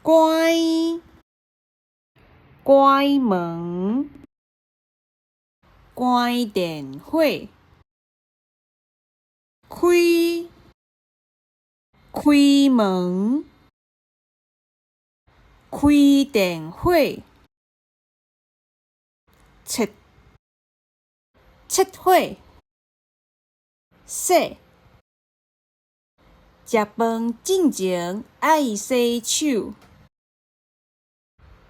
关关门，关电火，开开门，开电火，切切火，洗。食饭进前爱洗手，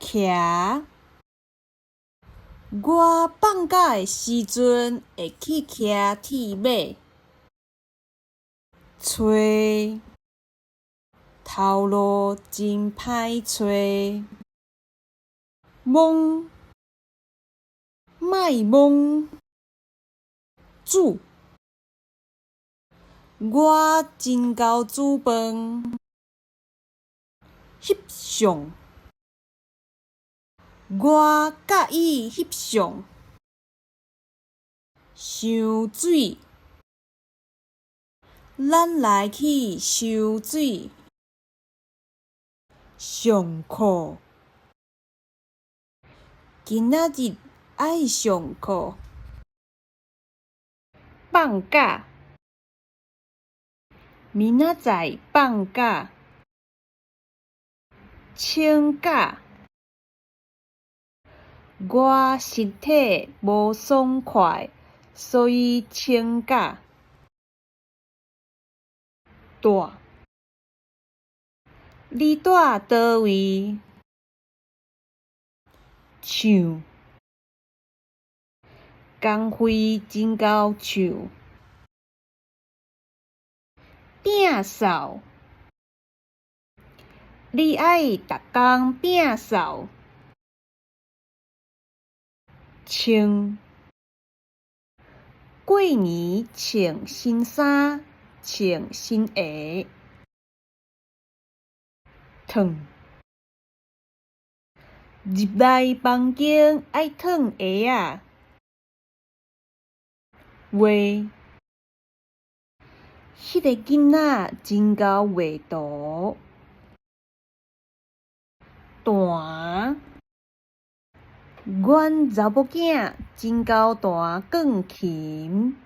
徛。我放假的时阵会去徛铁马，找。头路真歹找，蒙莫蒙，煮。我真够煮饭，翕相。我介意翕相，游水。咱来去游水，上课。今仔日爱上课，放假。明仔载放假，请假。我身体无爽快，所以请假。住。你住佗位？唱。工费真够唱。摒扫。你爱逐工摒扫。穿。过年穿新衫，穿新鞋。烫。入来房间爱烫鞋仔。画。迄个囡仔真够画图。弹。阮查某囝真够弹钢琴。